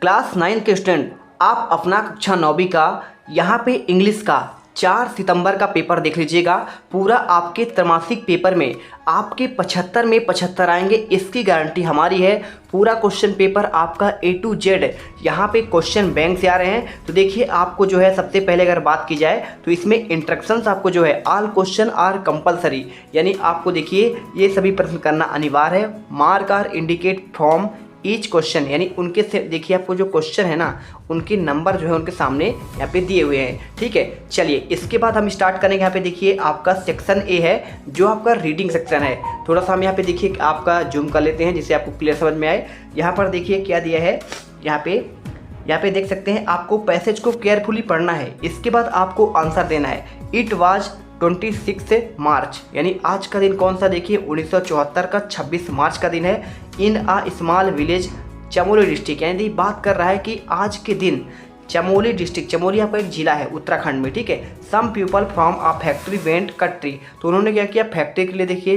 Class 9 के student, आप अपना कक्षा 9वीं का यहाँ पे इंग्लिश का 4 सितंबर का पेपर देख लीजिएगा। पूरा आपके त्रैमासिक पेपर में आपके 75 में 75 आएंगे, इसकी गारंटी हमारी है। पूरा क्वेश्चन पेपर आपका A to Z यहाँ पे क्वेश्चन बैंक से आ रहे हैं। तो देखिए, आपको जो है सबसे पहले अगर बात की जाए तो इसमें इंस्ट्रक्शंस आपको जो है ऑल क्वेश्चन आर कंपलसरी, यानी आपको देखिए ये सभी प्रश्न करना अनिवार्य है। Mark are indicate from each question, यानी उनके से देखिए आपको जो क्वेश्चन है ना, उनके नंबर जो है उनके सामने यहाँ पे दिए हुए हैं। ठीक है, चलिए इसके बाद हम स्टार्ट करेंगे। यहाँ पे देखिए आपका सेक्शन ए है जो आपका रीडिंग सेक्शन है। थोड़ा सा हम यहाँ पे देखिए आपका जूम कर लेते हैं जिससे आपको क्लियर समझ में आए। यहाँ पर देखिए क्या दिया है, यहाँ पे देख सकते हैं आपको पैसेज को केयरफुली पढ़ना है। इसके बाद आपको आंसर देना है। इट वाज 26 मार्च, यानी आज का दिन कौन सा, देखिए 1974 का 26 मार्च का दिन है। इन आ स्मॉल विलेज चमोली डिस्ट्रिक्ट, यानी बात कर रहा है कि आज के दिन चमोली डिस्ट्रिक्ट, चमोली आपका एक जिला है उत्तराखंड में। ठीक है, some people from a factory went cut tree, तो उन्होंने क्या किया, फैक्ट्री के लिए देखिए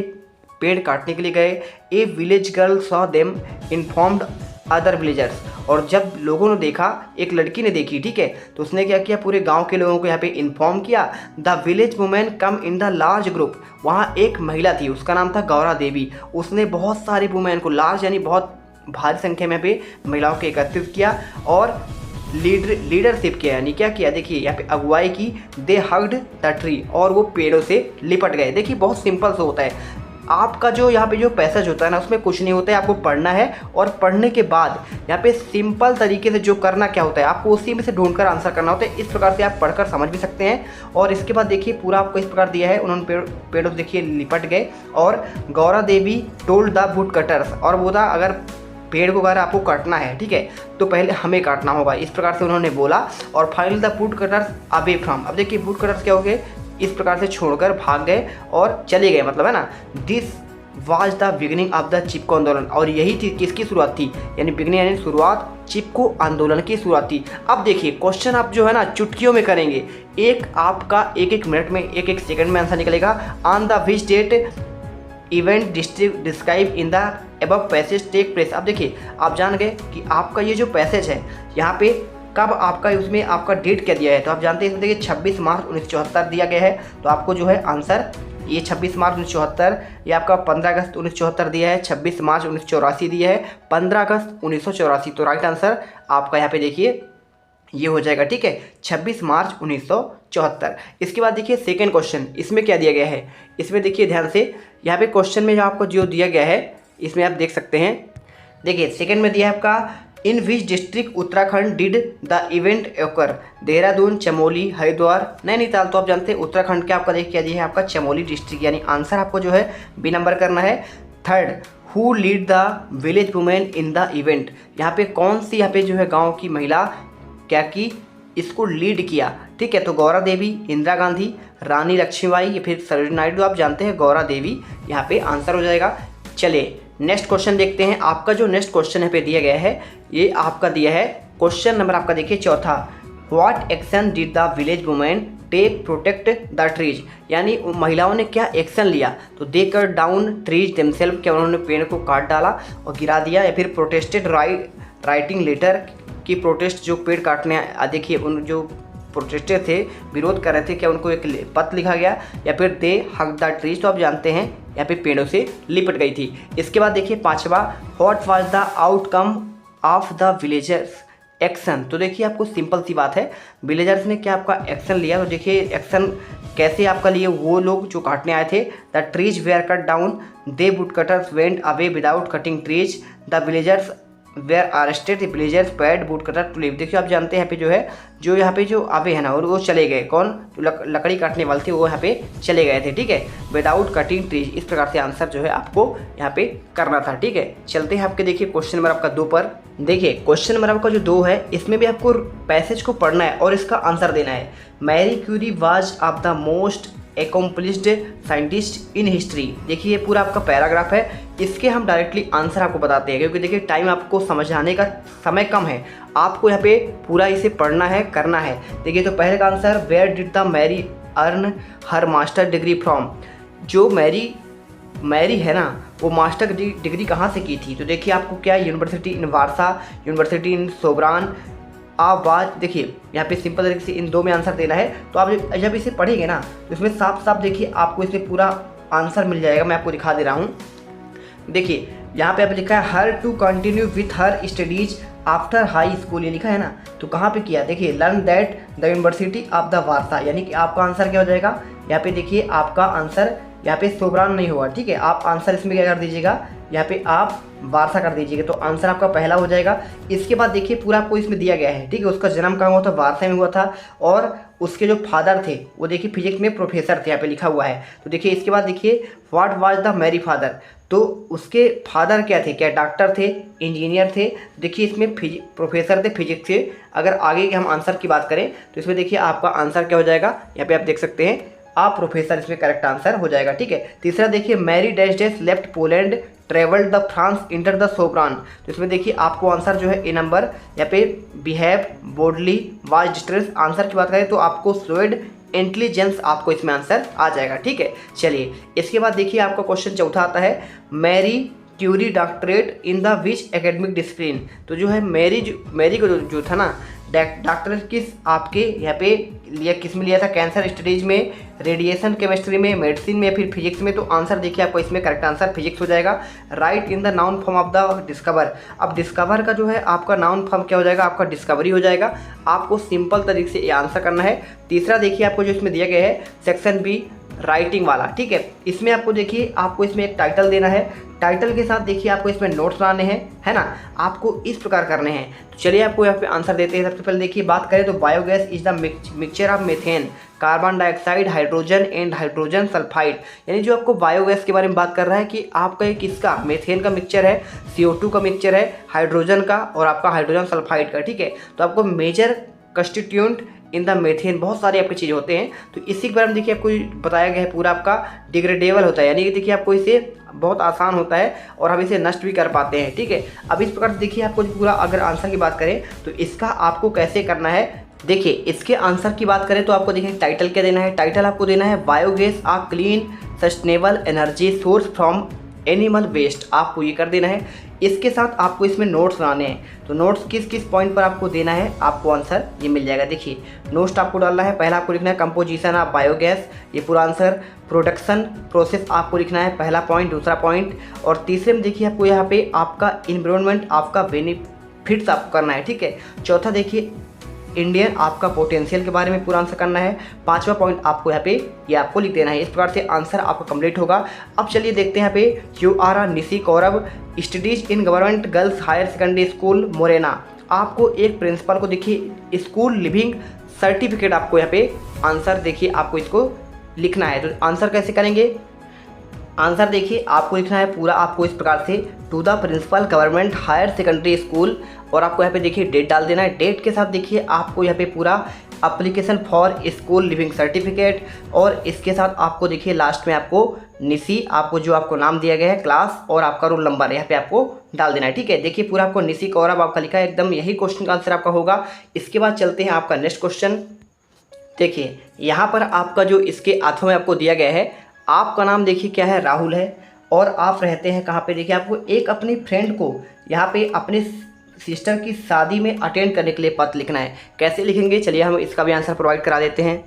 पेड़ काटने के लिए गए। ए village girl saw them informed other villagers, और जब लोगों ने देखा, एक लड़की ने देखी, ठीक है, तो उसने क्या किया, पूरे गांव के लोगों को यहाँ पे इन्फॉर्म किया। The village women come in the large group, वहाँ एक महिला थी, उसका नाम था गौरा देवी। उसने बहुत सारे वुमेन को, लार्ज यानी बहुत भारी संख्या में यहाँ पे महिलाओं को एकत्रित किया और लीडरशिप किया, यानी क्या किया, देखिए यहाँ पे अगुवाई की। दे हग्ड द ट्री, और वो पेड़ों से लिपट गए। देखिए बहुत सिंपल से होता है। आपका जो यहाँ पे जो पैसेज होता है ना, उसमें कुछ नहीं होता है, आपको पढ़ना है और पढ़ने के बाद यहाँ पे सिंपल तरीके से जो करना क्या होता है, आपको उसी में से ढूंढकर आंसर करना होता है। इस प्रकार से आप पढ़कर समझ भी सकते हैं। और इसके बाद देखिए पूरा आपको इस प्रकार दिया है, उन्होंने पेड़ों से देखिए लिपट गए। और Gaura Devi told the wood cutters, और वो था अगर पेड़ को अगर आपको काटना है, ठीक है, तो पहले हमें काटना होगा, इस प्रकार से उन्होंने बोला। और finally the wood cutters away from, अब देखिए वुड कटर्स क्या हो गए, इस प्रकार से छोड़कर भाग गए और चले गए, मतलब है ना। This was the beginning of the Chipko आंदोलन, और यही थी किसकी शुरुआत थी, यानी बिगिनिंग यानी शुरुआत, चिपको आंदोलन की शुरुआत थी। अब देखिए क्वेश्चन आप जो है ना चुटकियों में करेंगे, एक आपका एक मिनट में एक सेकंड में आंसर निकलेगा। On the which date event describe in the above passage take place, अब देखिए आप जान गए कि आपका ये जो पैसेज है यहाँ पे कब आपका, उसमें आपका डेट क्या दिया है, तो आप जानते हैं इसमें देखिए 26 मार्च 1974 दिया गया है। तो आपको जो है आंसर ये 26 मार्च 1974, ये आपका 15 अगस्त 1974 दिया है, 26 मार्च 1984 दिया है, 15 अगस्त 1984। तो राइट आंसर आपका यहाँ पे देखिए ये हो जाएगा। ठीक है, 26 मार्च 1974। इसके बाद देखिए सेकेंड क्वेश्चन, इसमें क्या दिया गया है, इसमें देखिए ध्यान से, यहाँ पे क्वेश्चन में जो आपको जो दिया गया है इसमें आप देख सकते हैं। देखिए सेकेंड में दिया है आपका, in which district Uttarakhand did the event occur, Dehradun, Chamoli, Haridwar, Nainital. तो आप जानते हैं उत्तराखंड के आपका देखिए क्या दिया है, आपका चमोली डिस्ट्रिक्ट, यानी आंसर आपको जो है बी नंबर करना है। Third, who lead the village women in the event, यहाँ पे कौन सी यहाँ पे जो है गाँव की महिला क्या की, इसको लीड किया। ठीक है, तो गौरा देवी, इंदिरा गांधी, रानी लक्ष्मीबाई या फिर सरोजिनी नायडू। आप जानते हैं गौरा देवी यहाँ पे आंसर हो जाएगा। चलिए नेक्स्ट क्वेश्चन देखते हैं। आपका जो नेक्स्ट क्वेश्चन यहाँ पे दिया गया है, ये आपका दिया है क्वेश्चन नंबर आपका देखिए चौथा, what action did the village women take protect the trees, यानी महिलाओं ने क्या एक्शन लिया, तो they cut down trees themselves, क्या उन्होंने पेड़ को काट डाला और गिरा दिया, या फिर प्रोटेस्टेड राइटिंग लेटर की प्रोटेस्ट, जो पेड़ काटने देखिए उन जो प्रोटेस्टर थे, विरोध कर रहे थे, क्या उनको एक पत्र लिखा गया, या फिर दे हग द ट्रीज, तो आप जानते हैं यहाँ पे पेड़ों से लिपट गई थी। इसके बाद देखिए पांचवा, what was the outcome of the villagers action, तो देखिए आपको सिंपल सी बात है, विलेजर्स ने क्या आपका एक्शन लिया, तो देखिए एक्शन कैसे आपका लिए, वो लोग जो काटने आए थे, the trees were cut down, they wood cutters went away without cutting trees, the villagers were arrested, villagers paid wood cutter to leave. देखिए आप जानते हैं यहाँ पे जो है, जो यहाँ पे जो अवे है ना, वो चले गए, कौन, जो लकड़ी काटने वाले थे वो यहाँ पे चले गए थे। ठीक है, विदाउट कटिंग ट्रीज, इस प्रकार से आंसर जो है आपको यहाँ पे करना था। ठीक है, चलते हैं आपके देखिए क्वेश्चन नंबर आपका 2 पर। देखिए क्वेश्चन नंबर आपका जो 2 है, इसमें भी आपको पैसेज को पढ़ना है और इसका आंसर देना है। Marie Curie was of the most accomplished scientist in history, देखिए ये पूरा आपका पैराग्राफ है, इसके हम डायरेक्टली आंसर आपको बताते हैं, क्योंकि देखिए टाइम आपको समझाने का समय कम है, आपको यहाँ पे पूरा इसे पढ़ना है, करना है। देखिए तो पहले का answer, where did the Marie earn her master degree from, जो मैरी मैरी है ना वो मास्टर डिग्री कहाँ से की थी? तो देखिए आपको क्या है, यूनिवर्सिटी इन वारसा, यूनिवर्सिटी इन सोब्रान। आप बात देखिए यहाँ पे सिंपल तरीके से इन दो में आंसर देना है। तो आप जब इसे पढ़ेंगे ना तो इसमें साफ साफ देखिए आपको इसमें पूरा आंसर मिल जाएगा। मैं आपको दिखा दे रहा हूँ। देखिए यहाँ पे आप लिखा है her to continue with her studies after high school, ये लिखा है ना। तो कहाँ पे किया? देखिए learn that the university of the Warsaw, यानी कि आपका आंसर क्या हो जाएगा? यहाँ पे देखिए आपका आंसर यहाँ पे सोब्रान नहीं होगा, ठीक है। आप आंसर इसमें क्या कर दीजिएगा, यहाँ पे आप वारसा कर दीजिएगा। तो आंसर आपका पहला हो जाएगा। इसके बाद देखिए पूरा आपको इसमें दिया गया है, ठीक है। उसका जन्म कहाँ हुआ था? वारसा में हुआ था। और उसके जो फादर थे वो देखिए फिजिक्स में प्रोफेसर थे, यहाँ पे लिखा हुआ है। तो देखिए इसके बाद देखिए what was the Marie father, तो उसके फादर क्या थे? क्या डॉक्टर थे, इंजीनियर थे? देखिए इसमें प्रोफेसर थे फिजिक्स के। अगर आगे के हम आंसर की बात करें तो इसमें देखिए आपका आंसर क्या हो जाएगा, यहाँ पे आप देख सकते हैं आप प्रोफेसर इसमें करेक्ट आंसर हो जाएगा, ठीक है। तीसरा देखिए Mary dash dash left Poland travelled the France enter the Sorbonne. तो इसमें देखिए आपको आंसर जो है ए नंबर, यहाँ पे behave boldly was distress. Answer की बात करें तो आपको स्वेड इंटेलिजेंस आपको इसमें आंसर आ जाएगा, ठीक है। चलिए इसके बाद देखिए आपका क्वेश्चन चौथा आता है Marie Curie doctorate in the which academic discipline. तो जो है मैरी को जो था ना डॉक्टरेट किस आपके यहाँ पे लिया, किस में लिया था? कैंसर स्टडीज में, रेडिएशन केमिस्ट्री में, मेडिसिन में, फिर फिजिक्स में। तो आंसर देखिए आपको इसमें करेक्ट आंसर फिजिक्स हो जाएगा। Right in the noun form of the discover. अब डिस्कवर का जो है आपका नाउन फॉर्म क्या हो जाएगा? आपका डिस्कवरी हो जाएगा। आपको सिंपल तरीके से ये आंसर करना है। तीसरा देखिए आपको जो इसमें दिया गया है सेक्शन बी राइटिंग वाला, ठीक है। इसमें आपको देखिए आपको इसमें एक टाइटल देना है। टाइटल के साथ देखिए आपको इसमें नोट्स बनाने हैं, है ना। आपको इस प्रकार करने हैं। तो चलिए आपको यहाँ पे आंसर देते हैं। सबसे पहले देखिए बात करें तो biogas is the mixture of methane, carbon dioxide, hydrogen and hydrogen sulphide. यानी जो आपको बायोगैस के बारे में बात कर रहा है कि आपका ये किसका? मीथेन का मिक्सचर है, CO2 का मिक्सचर है, हाइड्रोजन का और आपका हाइड्रोजन सल्फाइड का, ठीक है। तो आपको major constituent in the methane बहुत सारे आपके चीज़ होते हैं। तो इसी के बारे में देखिए आपको बताया गया है पूरा आपका डिग्रेडेबल होता है, यानी कि देखिए आपको इसे बहुत आसान होता है और हम इसे नष्ट भी कर पाते हैं, ठीक है। अब इस प्रकार से देखिए आपको पूरा अगर आंसर की बात करें तो इसका आपको कैसे करना है। देखिए इसके आंसर की बात करें तो आपको देखिए टाइटल क्या देना है। टाइटल आपको देना है biogas a clean sustainable energy source from animal waste, आपको ये कर देना है। इसके साथ आपको इसमें नोट्स बनाने हैं। तो नोट्स किस किस पॉइंट पर आपको देना है, आपको आंसर ये मिल जाएगा। देखिए नोट्स आपको डालना है। पहला आपको लिखना है कंपोजिशन ऑफ बायोगैस, ये पूरा आंसर। प्रोडक्शन प्रोसेस आपको लिखना है, पहला पॉइंट, दूसरा पॉइंट। और तीसरे में देखिए आपको यहाँ पे आपका इन्वायरमेंट, आपका बेनिफिट्स आपको करना है, ठीक है। चौथा देखिए इंडियन आपका पोटेंशियल के बारे में पूरा आंसर करना है। पांचवा पॉइंट आपको यहाँ पे ये आपको लिख देना है। इस प्रकार से आंसर आपका कंप्लीट होगा। अब चलिए देखते हैं यहाँ पे Q R R Nishi Kaurav studies in government girls higher secondary school Morena. आपको एक प्रिंसिपल को देखिए स्कूल लिविंग सर्टिफिकेट आपको यहाँ पे आंसर देखिए आपको इसको लिखना है। तो आंसर कैसे करेंगे? आंसर देखिए आपको लिखना है पूरा आपको इस प्रकार से to the principal government higher secondary school, और आपको यहाँ पे देखिए डेट डाल देना है। डेट के साथ देखिए आपको यहाँ पे पूरा application for school leaving certificate, और इसके साथ आपको देखिए लास्ट में आपको निशी आपको जो आपको नाम दिया गया है, क्लास और आपका रोल नंबर यहाँ पे आपको डाल देना है, ठीक है। देखिए पूरा आपको निशी कौरव आपका लिखा है, एकदम यही क्वेश्चन का आंसर आपका होगा। इसके बाद चलते हैं आपका नेक्स्ट क्वेश्चन। देखिए यहाँ पर आपका जो इसके हाथों में आपको दिया गया है, आपका नाम देखिए क्या है, राहुल है, और आप रहते हैं कहाँ पे? देखिए आपको एक अपनी फ्रेंड को यहाँ पे अपने सिस्टर की शादी में अटेंड करने के लिए पत्र लिखना है। कैसे लिखेंगे? चलिए हम इसका भी आंसर प्रोवाइड करा देते हैं।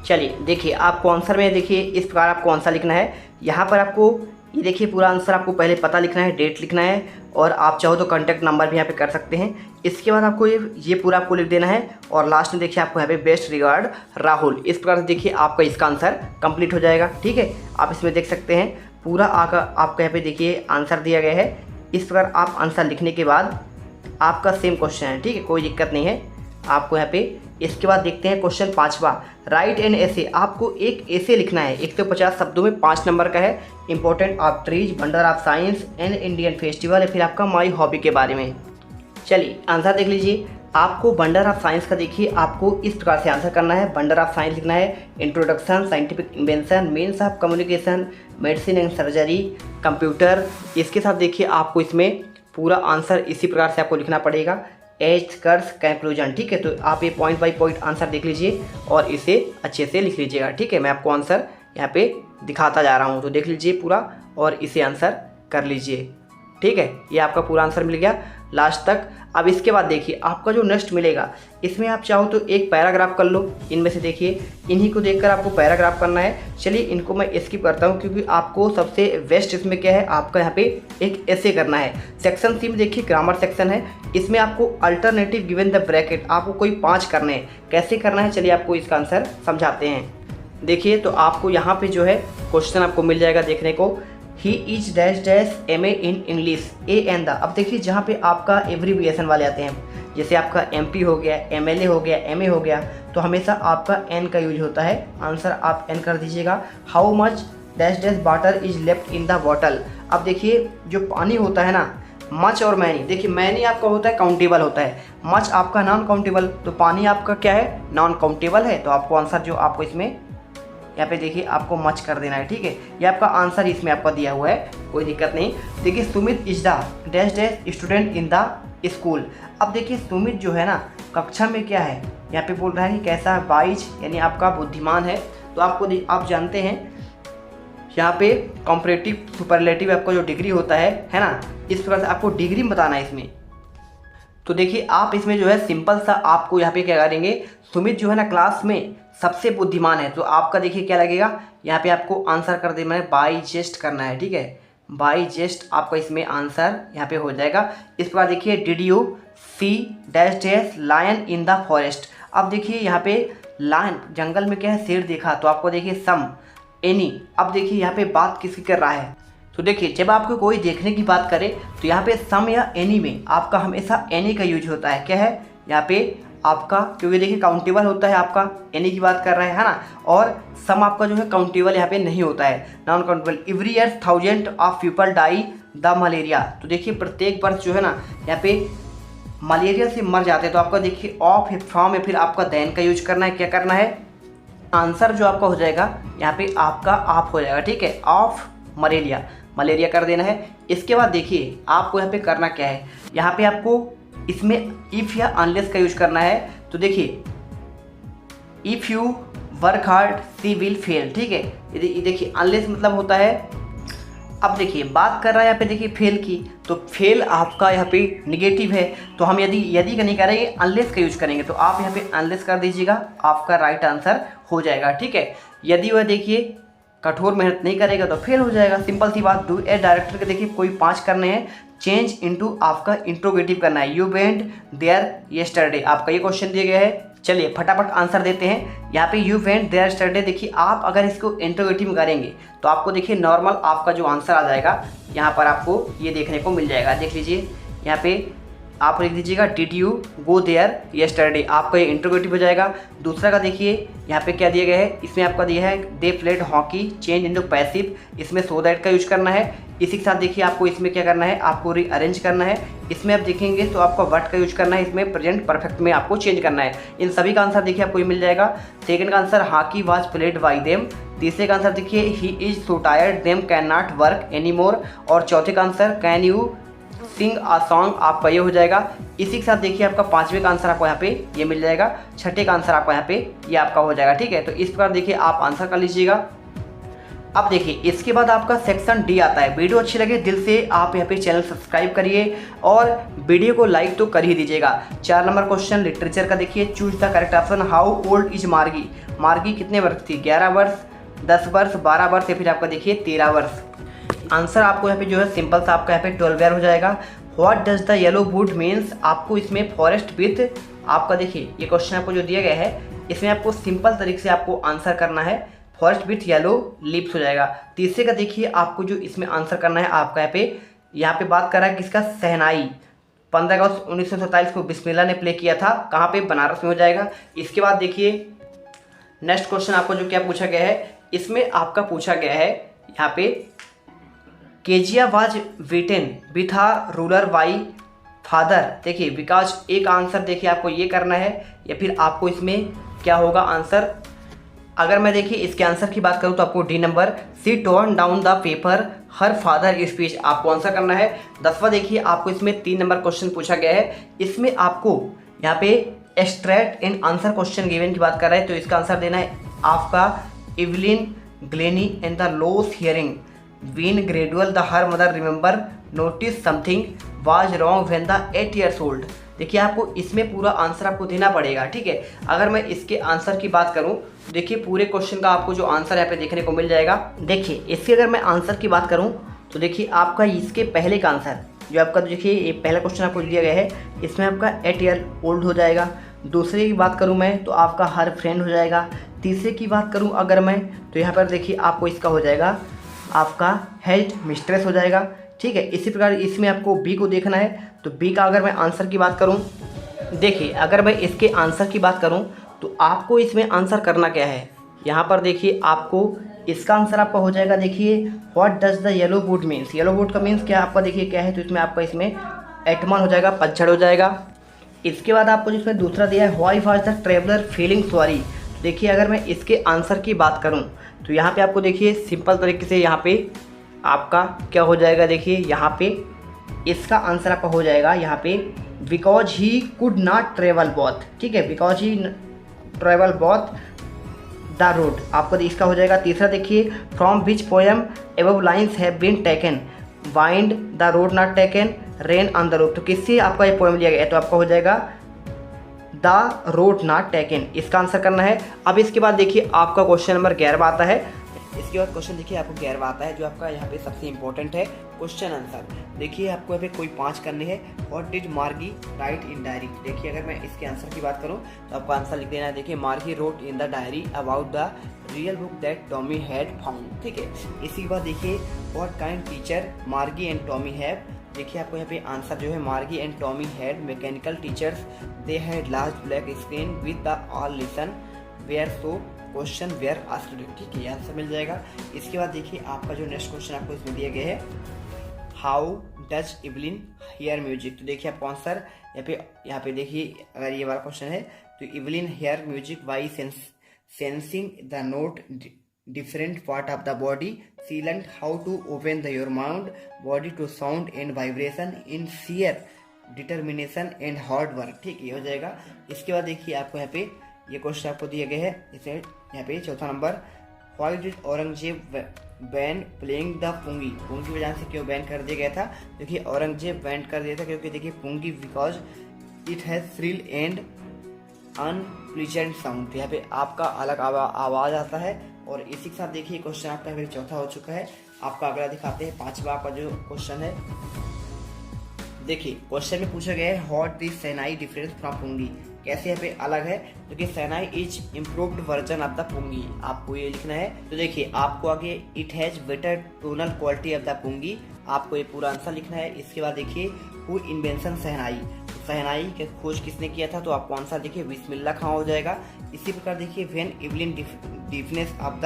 चलिए देखिए आपको आंसर में देखिए इस प्रकार आपको आंसर लिखना है। यहाँ पर आपको ये देखिए पूरा आंसर आपको पहले पता लिखना है, डेट लिखना है, और आप चाहो तो कॉन्टैक्ट नंबर भी यहाँ पे कर सकते हैं। इसके बाद आपको ये पूरा आपको लिख देना है, और लास्ट में देखिए आपको यहाँ पे बेस्ट रिगार्ड राहुल। इस प्रकार से देखिए आपका इसका आंसर कंप्लीट हो जाएगा, ठीक है। आप इसमें देख सकते हैं पूरा आपका यहाँ पे देखिए आंसर दिया गया है। इस प्रकार आप आंसर लिखने के बाद आपका सेम क्वेश्चन है, ठीक है, कोई दिक्कत नहीं है आपको यहाँ पे। इसके बाद देखते हैं क्वेश्चन पाँचवा, राइट एन एसे। आपको एक एसे लिखना है, 150 शब्दों में, 5 नंबर का है। Important of trees, wonder of science and Indian festival, या फिर आपका माई हॉबी के बारे में। चलिए आंसर देख लीजिए। आपको वंडर ऑफ साइंस का देखिए आपको इस प्रकार से आंसर करना है। वंडर ऑफ साइंस लिखना है, introduction, scientific invention, means of communication, medicine and surgery, computer. इसके साथ देखिए आपको इसमें पूरा आंसर इसी प्रकार से आपको लिखना पड़ेगा, एज कर्स कंक्लूजन, ठीक है। तो आप ये पॉइंट बाय पॉइंट आंसर देख लीजिए और इसे अच्छे से लिख लीजिएगा, ठीक है। मैं आपको आंसर यहाँ पे दिखाता जा रहा हूँ, तो देख लीजिए पूरा और इसे आंसर कर लीजिए। ठीक है, ये आपका पूरा आंसर मिल गया लास्ट तक। अब इसके बाद देखिए आपका जो नेक्स्ट मिलेगा, इसमें आप चाहो तो एक पैराग्राफ कर लो। इनमें से देखिए इन्हीं को देखकर आपको पैराग्राफ करना है। चलिए इनको मैं स्किप करता हूँ, क्योंकि आपको सबसे बेस्ट इसमें क्या है, आपका यहाँ पे एक ऐसे करना है। सेक्शन सी में देखिए ग्रामर सेक्शन है, इसमें आपको अल्टरनेटिव गिवन द ब्रैकेट आपको कोई 5 करने हैं। कैसे करना है चलिए आपको इसका आंसर समझाते हैं। देखिए तो आपको यहाँ पे जो है क्वेश्चन आपको मिल जाएगा देखने को, he is dash dash MA in English A an the. अब देखिए जहाँ पे आपका एब्रीविएशन वाले आते हैं, जैसे आपका MP हो गया, MLA हो गया, MA हो गया, तो हमेशा आपका N का यूज होता है। आंसर आप N कर दीजिएगा। How much dash dash water is left in the bottle. अब देखिए जो पानी होता है ना, मच और मैनी, देखिए मैनी आपका होता है काउंटेबल होता है, मच आपका नॉन काउंटेबल, तो पानी आपका क्या है, नॉन काउंटेबल है। तो आपको आंसर जो आपको इसमें यहाँ पे देखिए आपको मच कर देना है। ठीक है, ये आपका आंसर इसमें आपका दिया हुआ है, कोई दिक्कत नहीं। देखिए Sumit is the dash dash student in the school. अब देखिए सुमित जो है ना कक्षा में क्या है, यहाँ पे बोल रहा है कि कैसा, वाइज यानी आपका बुद्धिमान है। तो आपको आप जानते हैं यहाँ पे कॉम्परेटिव सुपरलेटिव आपका जो डिग्री होता है ना, इस प्रकार से आपको डिग्री में बताना है इसमें। तो देखिए आप इसमें जो है सिंपल सा आपको यहाँ पे क्या करेंगे, सुमित जो है ना क्लास में सबसे बुद्धिमान है, तो आपका देखिए क्या लगेगा, यहाँ पे आपको आंसर कर देना है, बाई जेस्ट करना है। ठीक है, बाई जेस्ट आपका इसमें आंसर यहाँ पे हो जाएगा। इस प्रकार देखिए did you see dash dash lion in the forest. अब देखिए यहाँ पे लायन जंगल में क्या है, शेर देखा, तो आपको देखिए सम एनी। अब देखिए यहाँ पे बात किसकी कर रहा है, तो देखिए जब आपको कोई देखने की बात करे तो यहाँ पे सम या एनी में आपका हमेशा एनी का यूज होता है। क्या है यहाँ पे आपका, क्योंकि देखिए काउंटेबल होता है आपका, एनी की बात कर रहा है ना, और सम आपका जो है काउंटेबल यहाँ पे नहीं होता है, non countable. Every year 1000 of people die the malaria. तो देखिए प्रत्येक वर्ष जो है ना यहाँ पे मलेरिया से मर जाते हैं। तो आपका देखिए ऑफ फ्रॉम या फिर आपका देन का यूज करना है। क्या करना है, आंसर जो आपका हो जाएगा यहाँ पे आपका आप हो जाएगा। ठीक है, ऑफ मलेरिया, मलेरिया कर देना है। इसके बाद देखिए आपको यहाँ पे करना क्या है, यहाँ पे आपको इसमें इफ़ या अनलेस का यूज करना है। तो देखिए if you work hard she will fail. ठीक है, ये देखिए अनलेस मतलब होता है, अब देखिए बात कर रहा है यहाँ पे देखिए फेल की, तो फेल आपका यहाँ पे निगेटिव है, तो हम यदि का नहीं करेंगे, अनलेस का यूज करेंगे। तो आप यहाँ पे अनलेस कर दीजिएगा, आपका राइट आंसर हो जाएगा। ठीक है, यदि वह देखिए कठोर मेहनत नहीं करेगा तो फेल हो जाएगा, सिंपल सी बात। डू ए डायरेक्टर के देखिए कोई 5 करने हैं। चेंज इनटू आपका इंट्रोगेटिव करना है, यू वेंट देयर यस्टरडे, आपका ये क्वेश्चन दिया गया है। चलिए फटाफट आंसर देते हैं। यहाँ पे यू वेंट देयर यस्टरडे, देखिए आप अगर इसको इंट्रोगेटिव करेंगे तो आपको देखिए नॉर्मल आपका जो आंसर आ जाएगा, यहाँ पर आपको ये देखने को मिल जाएगा। देख लीजिए यहाँ पे आप लिख दीजिएगा did you go there yesterday, आपका ये इंट्रोगेटिव हो जाएगा। दूसरा का देखिए यहाँ पे क्या दिया गया है, इसमें आपका दिया है they played hockey change into passive, इसमें सो दैट का यूज करना है। इसी के साथ देखिए आपको इसमें क्या करना है, आपको रीअरेंज करना है। इसमें आप देखेंगे तो आपका व्हाट का यूज करना है, इसमें प्रेजेंट परफेक्ट में आपको चेंज करना है। इन सभी का आंसर देखिए आपको ये मिल जाएगा। सेकंड का answer hockey was played by them. तीसरे का आंसर देखिए he is so tired them can not work any more. और चौथे का answer can you sing uh song, आपका ये हो जाएगा। इसी के साथ देखिए आपका पांचवें का आंसर आपको यहाँ पे ये मिल जाएगा। छठे का आंसर आपको यहाँ पे ये आपका हो जाएगा। ठीक है, तो इस प्रकार देखिए आप आंसर कर लीजिएगा। अब देखिए इसके बाद आपका सेक्शन डी आता है। वीडियो अच्छी लगे दिल से आप यहाँ पे चैनल सब्सक्राइब करिए और वीडियो को लाइक तो कर ही दीजिएगा। 4 नंबर क्वेश्चन लिटरेचर का देखिए, choose the correct option. How old is मार्गी, मार्गी कितने वर्ष थी, 11 वर्ष, 10 वर्ष, 12 वर्ष या फिर आपका देखिए 13 वर्ष। आंसर आपको यहाँ पे जो है सिंपल सा आपका यहाँ पे 12 ईयर हो जाएगा। What does the yellow would means, आपको इसमें फॉरेस्ट विथ, आपका देखिए ये क्वेश्चन आपको जो दिया गया है इसमें आपको सिंपल तरीके से आपको आंसर करना है, फॉरेस्ट विथ येलो लीव्स हो जाएगा। तीसरे का देखिए आपको जो इसमें आंसर करना है आपका यहाँ पे बात कर रहा है किसका, शहनाई। 15 अगस्त 1947 को बिस्मिल्लाह ने प्ले किया था, कहाँ पे, बनारस में हो जाएगा। इसके बाद देखिए नेक्स्ट क्वेश्चन आपको जो क्या पूछा गया है, इसमें आपका पूछा गया है यहाँ पे Kezia was beaten with a ruler by father. देखिए बिकॉज एक आंसर देखिए आपको ये करना है या फिर आपको इसमें क्या होगा आंसर। अगर मैं देखिए इसके आंसर की बात करूँ तो आपको D number, she turn down the paper her father speech, आपको आंसर करना है। 10वां देखिए आपको इसमें 3 नंबर क्वेश्चन पूछा गया है, इसमें आपको यहाँ पे extract in answer question given की बात कर रहा है, तो इसका आंसर देना है आपका Evelyn Glenny and the loss hearing. When gradual the her mother remember notice something was wrong when the 8 years old। देखिए आपको इसमें पूरा आंसर आपको देना पड़ेगा, ठीक है। अगर मैं इसके आंसर की बात करूं तो देखिए पूरे क्वेश्चन का आपको जो आंसर यहाँ पे देखने को मिल जाएगा। देखिए इसके अगर मैं आंसर की बात करूं तो देखिए आपका इसके पहले का आंसर जो आपका, तो देखिए ये पहला क्वेश्चन आपको दिया गया है, इसमें आपका 8 ईयर ओल्ड हो जाएगा। दूसरे की बात करूं मैं तो आपका हर फ्रेंड हो जाएगा। तीसरे की बात करूं अगर मैं तो यहाँ पर देखिए आपको इसका हो जाएगा आपका हेड मिस्ट्रेस हो जाएगा, ठीक है। इसी प्रकार इसमें आपको बी को देखना है, तो बी का अगर मैं आंसर की बात करूं, देखिए अगर मैं इसके आंसर की बात करूं तो आपको इसमें आंसर करना क्या है। यहाँ पर देखिए आपको इसका आंसर आपका हो जाएगा, देखिए what does the yellow would means. Yellow would का मीन्स क्या आपका देखिए क्या है, तो इसमें आपका इसमें एटमन हो जाएगा, पतझड़ हो जाएगा। इसके बाद आपको जिसमें दूसरा दिया है why was the traveller feeling sorry. देखिए अगर मैं इसके आंसर की बात करूं तो यहाँ पे आपको देखिए सिंपल तरीके से यहाँ पे आपका क्या हो जाएगा, देखिए यहाँ पे इसका आंसर आपका हो जाएगा यहाँ पे because he could not travel both, ठीक है, because he travel both the road, आपको इसका हो जाएगा। तीसरा देखिए from which poem above lines have been taken wind the road not taken rain on the roof, तो किससे आपका ये पोएम लिया गया है, तो आपका हो जाएगा द रोड नॉट टेकन, इसका आंसर करना है। अब इसके बाद देखिए आपका क्वेश्चन नंबर 11 आता है। इसके बाद क्वेश्चन देखिए आपको 11 आता है जो आपका यहाँ पे सबसे इंपॉर्टेंट है क्वेश्चन आंसर। देखिए आपको यहाँ पे कोई 5 करने हैं। व्हाट डिड मार्गी राइट इन डायरी। देखिए अगर मैं इसके आंसर की बात करूँ तो आपको आंसर लिख देना है। देखिए Margie wrote in the diary about the real book that Tommy had found, ठीक है। इसी के बाद देखिए what kind teacher Margie and Tommy have. देखिए आपको यहाँ पे आंसर जो है Margie and Tommy had mechanical teachers, they had large black screen with the all listen were so question were asked, ठीक है, ये आंसर मिल जाएगा। इसके बाद देखिए आपका जो नेक्स्ट क्वेश्चन आपको इसमें दिया गया है how does Evelyn hear music. तो देखिए आपको आंसर यहाँ पे देखिए अगर ये वाला क्वेश्चन है तो Evelyn hear music by sensing the note different part of the body, she learned how to open your mind body to sound and vibration in sheer determination and hard work, ठीक है, हो जाएगा। इसके बाद देखिए आपको यहाँ पे ये क्वेश्चन आपको दिए गए हैं, इसे यहाँ पे चौथा number why did Aurangzeb ban playing the pungi. पुंगी वजह से क्यों बैन कर दिया गया था। देखिए औरंगजेब बैन कर दिया था क्योंकि देखिए pungi because it has shrill and unpleasant sound, यहाँ पे आपका अलग आवाज आता है। और इसी के साथ देखिए क्वेश्चन आपका फिर चौथा हो चुका है। आपका अगला दिखाते हैं 5वां आपका जो क्वेश्चन है। देखिए क्वेश्चन में पूछा गया है what is shehnai difference from pungi, कैसे यहाँ पे अलग है। क्योंकि shehnai is improved version of the pungi, आपको ये लिखना है। तो देखिए आपको आगे it has better tonal quality of the pungi, आपको ये पूरा आंसर लिखना है। इसके बाद देखिए हु इन्वेंशन सहनाई, सहनाई की खोज किसने किया था, तो आपको आंसर देखिए बिस्मिल्लाह खां हो जाएगा। इसी प्रकार देखिए when Evelyn difference of the,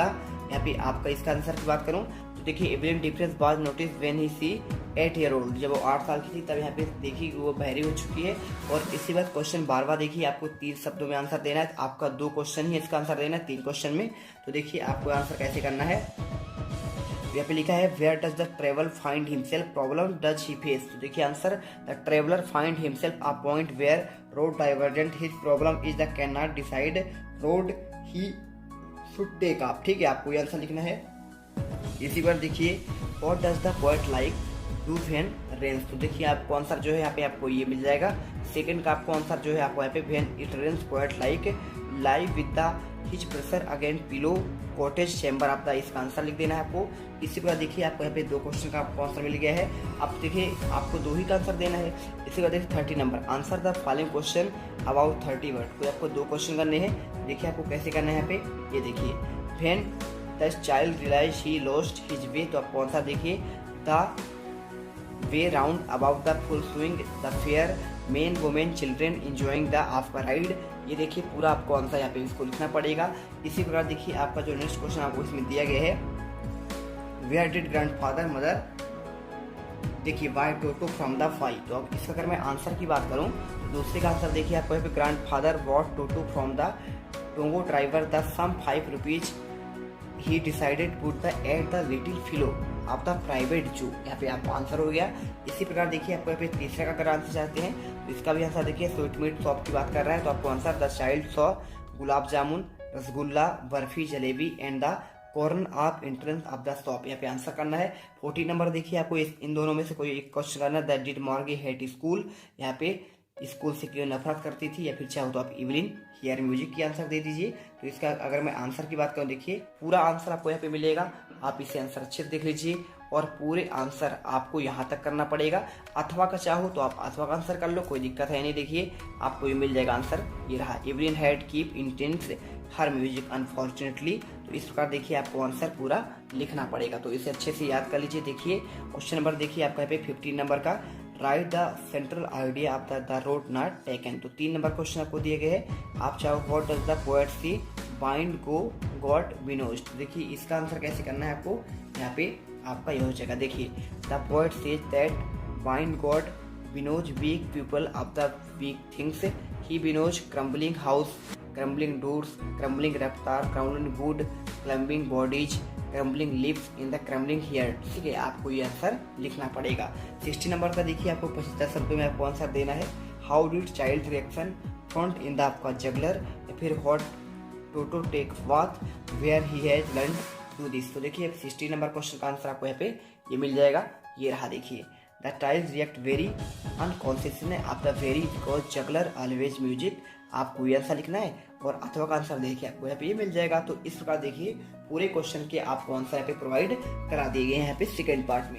यहाँ पे आपका इसका आंसर की बात करूँ तो देखिए Evelyn difference was notice when he see 8 year old, जब वो 8 साल की थी तब यहाँ पे देखिए वो बहरी हो चुकी है। और इसी बात क्वेश्चन 12वां देखिए आपको 3 शब्दों में आंसर देना है। आपका 2 क्वेश्चन ही इसका आंसर देना है 3 क्वेश्चन में। तो देखिए आपको आंसर कैसे करना है, यहाँ पे लिखा है where does the travel find himself problem does he face. तो देखिए answer the traveller find himself a point where road divergent, his problem is the can not decide road he should take up, ठीक है, आपको ये answer लिखना है। इसी बार देखिए what does the poet like do when rains. तो देखिए आपको आंसर जो है यहाँ पे आपको ये मिल जाएगा। सेकंड का आपको आंसर जो है आपको यहाँ पे when it rains poet like live with the his pressure again pillow cottage chamber, आप इसका आंसर लिख देना है आपको। इसी प्रकार देखिए आपको यहाँ पे 2 क्वेश्चन का आपको आंसर मिल गया है। आप देखिए आपको 2 ही का आंसर देना है। इसी बाद देखिए 30 number answer the following question about 30 word, तो आपको 2 क्वेश्चन करने हैं। देखिए आपको कैसे करना है यहाँ पे, ये देखिए when the child realise he lost his way, तो आपको आंसर देखिए the way round about the full swing the fair men women children enjoying the after ride, ये देखिए पूरा आपको आंसर यहाँ पे इसको लिखना पड़ेगा। इसी प्रकार देखिए आपका जो नेक्स्ट क्वेश्चन आपको इसमें दिया गया है वेयर डिड ग्रैंडफादर मदर, देखिए buy Toto from the fie. तो अब इसका अगर मैं आंसर की बात करूँ तो दूसरे का आंसर देखिए आपको यहाँ पे grandfather bought Toto from the tonga driver the sum 5 rupees he decided put the at the little fellow of the private zoo, यहाँ पे आपका आंसर हो गया। इसी प्रकार देखिए आपको यहाँ पे तीसरा का अगर आंसर चाहते हैं तो इसका भी आंसर देखिए स्वीट मीट शॉप की बात कर रहा है, तो आपको answer the child saw gulab jamun rasgulla barfi jalebi and the corner of entrance of the shop, यहाँ पे आंसर करना है। 14 नंबर देखिए आपको इन दोनों में से कोई एक क्वेश्चन करना है। दैट डिड मार्गी हेट स्कूल, यहाँ पे स्कूल से क्यों नफरत करती थी, या फिर चाहो तो आप इवलिन हियर म्यूजिक की आंसर दे दीजिए। तो इसका अगर मैं आंसर की बात करूँ, देखिए पूरा आंसर आपको यहाँ पे मिलेगा, आप इसे आंसर अच्छे से देख लीजिए और पूरे आंसर आपको यहाँ तक करना पड़ेगा। अथवा का चाहो तो आप अथवा का आंसर कर लो, कोई दिक्कत है नहीं। देखिए आपको ये मिल जाएगा आंसर, ये रहा, Evelyn had keep intense her music unfortunately. तो इस प्रकार देखिए आपको आंसर पूरा लिखना पड़ेगा, तो इसे अच्छे से याद कर लीजिए। देखिए क्वेश्चन नंबर देखिए आपका यहाँ पे 15 नंबर का, right the central idea of the road not taken. तो 3 नंबर क्वेश्चन आपको दिए गए हैं। आप चाहो what does the poet see bind को गॉड विनोज्ड, देखिए इसका आंसर कैसे करना है आपको, यहाँ पे आपका यह हो जाएगा। देखिए the poet says that behind God winnows weak people of the weak things, he winnows crumbling house, crumbling doors, crumbling rafters, crumbling wood, crumbling bodies, crumbling lips in the crumbling hair. ठीक है, आपको ये answer लिखना पड़ेगा। 60 number का देखिए आपको 75 रुपये में आपको आंसर देना है। How did child reaction front in the आपका जगलर, या फिर what Toto take with where he has learn do this. तो देखिए 60 नंबर क्वेश्चन का आंसर आपको यहाँ पे ये मिल जाएगा, ये रहा। देखिए the tiles react very unconsciously of the very because juggler always music, आपको ये आंसर लिखना है और अथवा का आंसर देखिए आपको यहाँ पे ये मिल जाएगा। तो इस प्रकार देखिए पूरे क्वेश्चन के आपको आंसर यहाँ पे प्रोवाइड करा दिए गए हैं यहाँ पे सेकंड पार्ट में।